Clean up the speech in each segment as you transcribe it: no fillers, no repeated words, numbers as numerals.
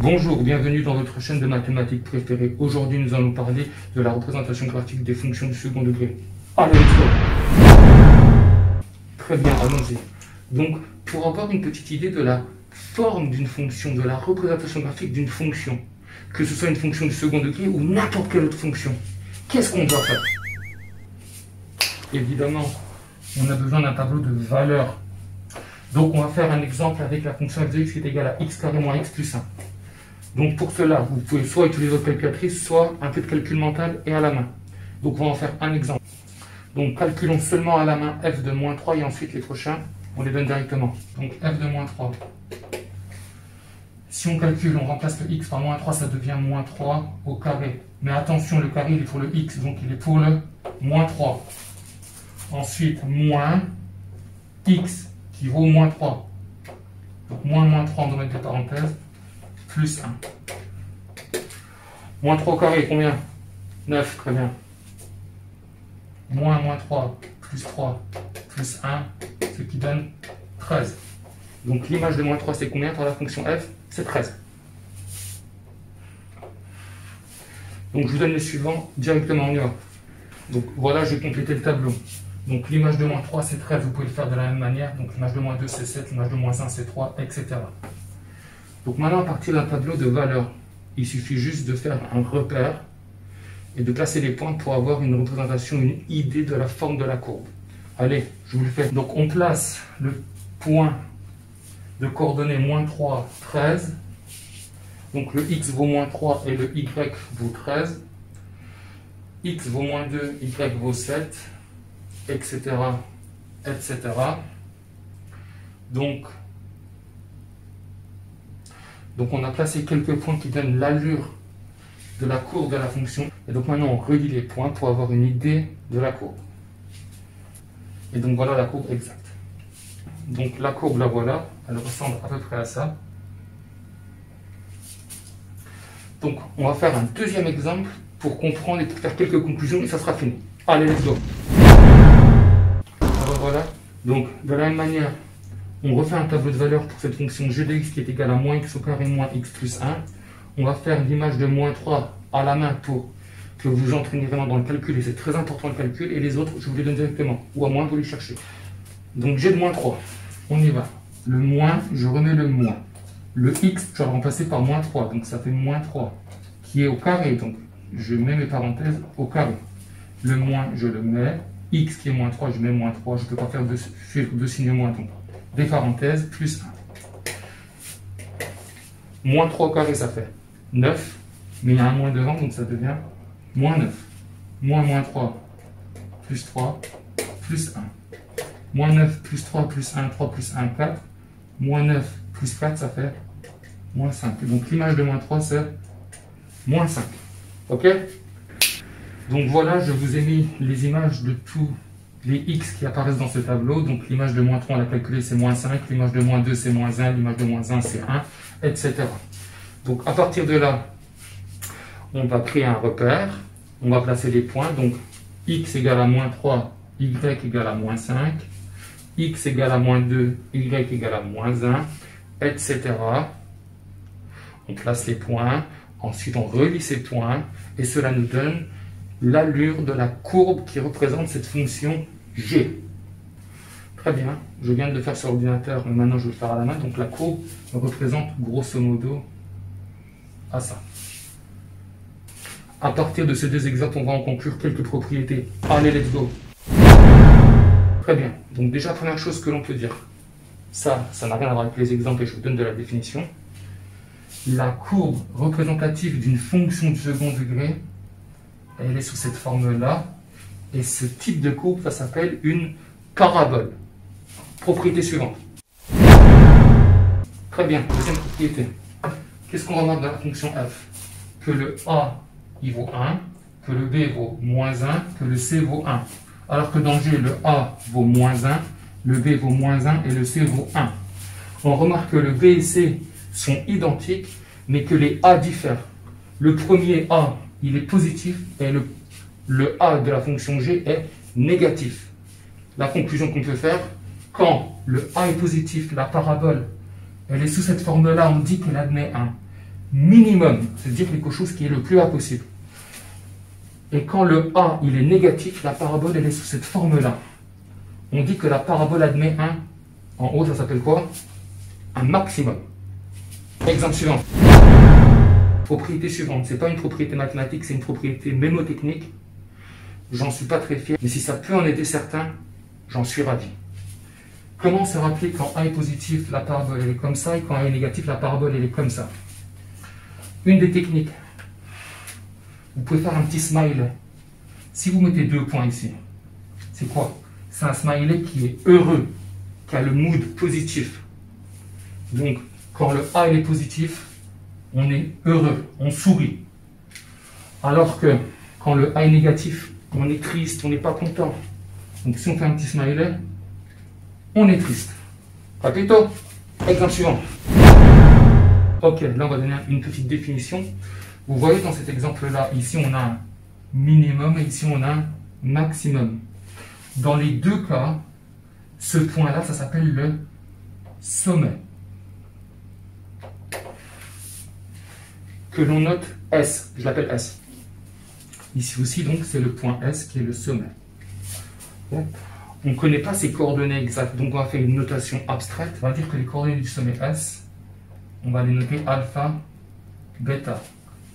Bonjour, bienvenue dans votre chaîne de mathématiques préférée. Aujourd'hui, nous allons parler de la représentation graphique des fonctions du second degré. Allez, let's go. Très bien, allons-y. Donc, pour avoir une petite idée de la forme d'une fonction, de la représentation graphique d'une fonction, que ce soit une fonction du second degré ou n'importe quelle autre fonction, qu'est-ce qu'on doit faire? Évidemment, on a besoin d'un tableau de valeurs. Donc, on va faire un exemple avec la fonction f de x qui est égale à x carré moins x plus 1. Donc pour cela, vous pouvez soit utiliser votre calculatrice, soit un peu de calcul mental et à la main. Donc on va en faire un exemple. Donc calculons seulement à la main f de moins 3 et ensuite les prochains, on les donne directement. Donc f de moins 3. Si on calcule, on remplace le x par moins 3, ça devient moins 3 au carré. Mais attention, le carré il est pour le x, donc il est pour le moins 3. Ensuite, moins x qui vaut moins 3. Donc moins 3, on doit mettre des parenthèses. Plus 1. Moins 3 au carré, combien? 9, très bien. Moins 3, plus 3, plus 1, ce qui donne 13. Donc l'image de moins 3, c'est combien pour la fonction f? C'est 13. Donc je vous donne le suivant directement, on y va. Donc voilà, j'ai complété le tableau. Donc l'image de moins 3, c'est 13, vous pouvez le faire de la même manière. Donc l'image de moins 2, c'est 7, l'image de moins 1, c'est 3, etc. Donc maintenant, à partir d'un tableau de valeurs, il suffit juste de faire un repère et de placer les points pour avoir une représentation, une idée de la forme de la courbe. Allez, je vous le fais. Donc on place le point de coordonnées moins 3, 13. Donc le x vaut moins 3 et le y vaut 13. X vaut moins 2, y vaut 7, etc. etc. Donc on a placé quelques points qui donnent l'allure de la courbe de la fonction. Et donc maintenant on relie les points pour avoir une idée de la courbe. Et donc voilà la courbe exacte. Donc la courbe la voilà, elle ressemble à peu près à ça. Donc on va faire un deuxième exemple pour comprendre et pour faire quelques conclusions et ça sera fini. Allez, let's go. Alors voilà, donc de la même manière, on refait un tableau de valeurs pour cette fonction g de x qui est égale à moins x au carré moins x plus 1. On va faire l'image de moins 3 à la main pour que vous entraîniez vraiment dans le calcul, et c'est très important le calcul, et les autres, je vous les donne directement, ou à moins vous les cherchez. Donc g de moins 3, on y va. Le moins, je remets le moins. Le x, je vais le remplacer par moins 3, donc ça fait moins 3, qui est au carré, donc je mets mes parenthèses au carré. Le moins, je le mets. X qui est moins 3, je mets moins 3, je ne peux pas faire deux signes moins, donc des parenthèses, plus 1. Moins 3 au carré, ça fait 9, mais il y a un moins devant, donc ça devient moins 9. Moins 3, plus 3, plus 1. Moins 9, plus 3, plus 1, 3 plus 1, 4. Moins 9, plus 4, ça fait moins 5. Donc l'image de moins 3, c'est moins 5. Ok? Donc voilà, je vous ai mis les images de tous les x qui apparaissent dans ce tableau. Donc l'image de moins 3, on l'a calculé, c'est moins 5. L'image de moins 2, c'est moins 1. L'image de moins 1, c'est 1, etc. Donc à partir de là, on va créer un repère. On va placer les points. Donc x égale à moins 3, y égale à moins 5. X égale à moins 2, y égale à moins 1, etc. On place les points. Ensuite, on relie ces points. Et cela nous donne l'allure de la courbe qui représente cette fonction g. Très bien, je viens de le faire sur l'ordinateur, mais maintenant je vais le faire à la main. Donc la courbe représente grosso modo à ça. À partir de ces deux exemples, on va en conclure quelques propriétés. Allez, let's go. Très bien, donc déjà première chose que l'on peut dire, ça n'a rien à voir avec les exemples et je vous donne de la définition. La courbe représentative d'une fonction du second degré, elle est sous cette forme-là. Et ce type de courbe, ça s'appelle une parabole. Propriété suivante. Très bien, deuxième propriété. Qu'est-ce qu'on remarque dans la fonction f? Que le a, il vaut 1, que le b vaut moins 1, que le c vaut 1. Alors que dans g, le a vaut moins 1, le b vaut moins 1 et le c vaut 1. On remarque que le b et c sont identiques, mais que les a diffèrent. Le premier a, il est positif et le a de la fonction g est négatif. La conclusion qu'on peut faire, quand le a est positif, la parabole, elle est sous cette forme-là, on dit qu'elle admet 1. minimum, c'est-à-dire quelque chose qui est le plus bas possible. Et quand le A il est négatif, la parabole elle est sous cette forme-là. On dit que la parabole admet un, en haut ça s'appelle quoi? Un maximum. Exemple suivant. Propriété suivante, c'est pas une propriété mathématique, c'est une propriété mémotechnique. J'en suis pas très fier, mais si ça peut en aider certains, j'en suis ravi. Comment se rappeler quand A est positif, la parabole elle est comme ça, et quand A est négatif, la parabole elle est comme ça? Une des techniques, vous pouvez faire un petit smiley. Si vous mettez 2 points ici, c'est quoi? C'est un smiley qui est heureux, qui a le mood positif. Donc, quand le A est positif, on est heureux, on sourit. Alors que quand le A est négatif, on est triste, on n'est pas content. Donc si on fait un petit smiley, on est triste. Capito? Exemple suivant. Ok, là on va donner une petite définition. Vous voyez dans cet exemple-là, ici on a un minimum et ici on a un maximum. Dans les deux cas, ce point-là, ça s'appelle le sommet. Que l'on note S, je l'appelle S. Ici aussi, donc, c'est le point S qui est le sommet. On ne connaît pas ses coordonnées exactes, donc on va faire une notation abstraite. On va dire que les coordonnées du sommet S, on va les noter alpha, bêta.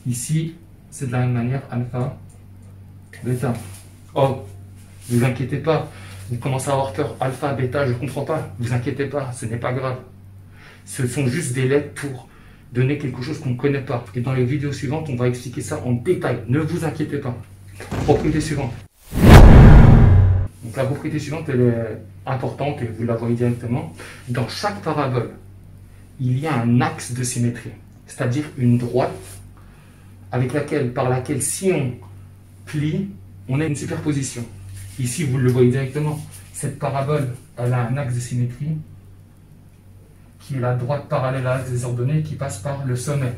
Ici, c'est de la même manière, alpha, bêta. Oh, ne vous inquiétez pas, vous commencez à avoir peur, alpha, bêta, je ne comprends pas. Ne vous inquiétez pas, ce n'est pas grave. Ce sont juste des lettres pour donner quelque chose qu'on ne connaît pas. Et dans les vidéos suivantes, on va expliquer ça en détail. Ne vous inquiétez pas. Propriété suivante. Donc la propriété suivante, elle est importante et vous la voyez directement. Dans chaque parabole, il y a un axe de symétrie, c'est-à-dire une droite par laquelle si on plie, on a une superposition. Ici, vous le voyez directement. Cette parabole, elle a un axe de symétrie qui est la droite parallèle à l'axe des ordonnées qui passe par le sommet.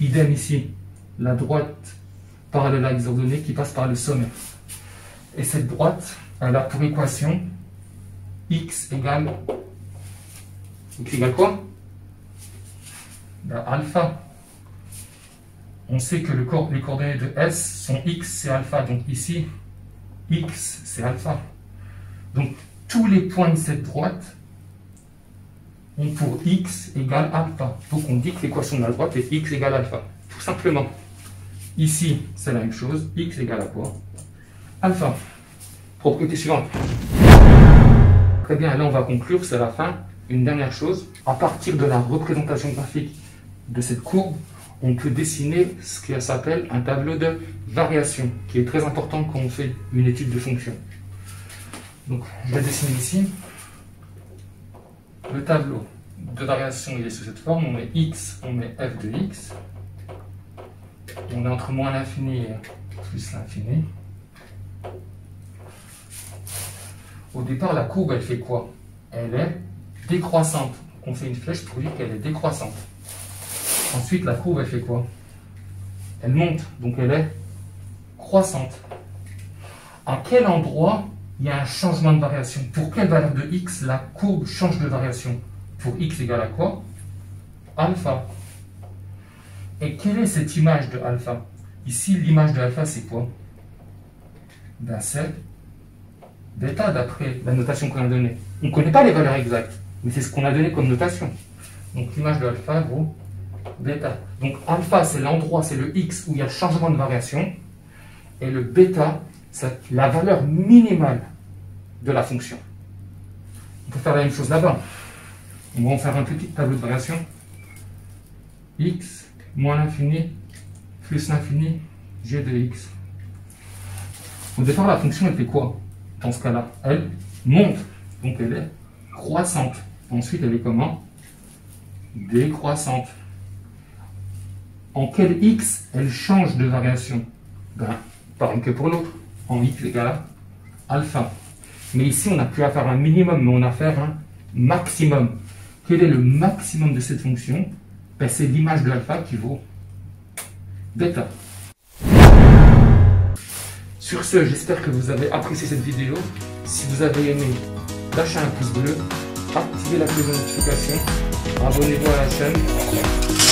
Idem ici, la droite parallèle à l'axe des ordonnées qui passe par le sommet. Et cette droite, elle a pour équation x égale quoi? Ben, alpha. On sait que les coordonnées de S sont x, c'est alpha. Donc ici, x, c'est alpha. Donc tous les points de cette droite ont pour x égale alpha. Donc on dit que l'équation de la droite est x égale alpha. Tout simplement. Ici, c'est la même chose. X égale à quoi? Alpha. Propriété suivante. Très bien, là on va conclure, c'est la fin. Une dernière chose, à partir de la représentation graphique de cette courbe, on peut dessiner ce qui s'appelle un tableau de variation, qui est très important quand on fait une étude de fonction. Donc, je vais dessiner ici. Le tableau de variation, il est sous cette forme. On met x, on met f de x. On est entre moins l'infini et plus l'infini. Au départ, la courbe, elle fait quoi? Elle est décroissante. On fait une flèche pour dire qu'elle est décroissante. Ensuite, la courbe, elle fait quoi? Elle monte, donc elle est croissante. À quel endroit il y a un changement de variation? Pour quelle valeur de x la courbe change de variation? Pour x égale à quoi? Alpha. Et quelle est cette image de alpha? Ici, l'image de alpha, c'est quoi? Ben, c'est bêta, d'après la notation qu'on a donnée. On ne connaît pas les valeurs exactes, mais c'est ce qu'on a donné comme notation. Donc, l'image de alpha vaut bêta. Donc, alpha, c'est l'endroit, c'est le x où il y a le changement de variation. Et le bêta, c'est la valeur minimale de la fonction. On peut faire la même chose là-bas. On va en faire un petit tableau de variation. X moins l'infini plus l'infini g de x. Au départ, la fonction, elle fait quoi? Dans ce cas-là, elle monte. Donc, elle est croissante. Ensuite, elle est comment? Décroissante. En quel x elle change de variation? Ben, pareil que pour l'autre. En x égale à alpha. Mais ici, on n'a plus à faire un minimum, mais on a à faire un maximum. Quel est le maximum de cette fonction? Ben, c'est l'image de alpha qui vaut bêta. Sur ce, j'espère que vous avez apprécié cette vidéo. Si vous avez aimé, lâchez un pouce bleu, activez la cloche de notification, abonnez-vous à la chaîne.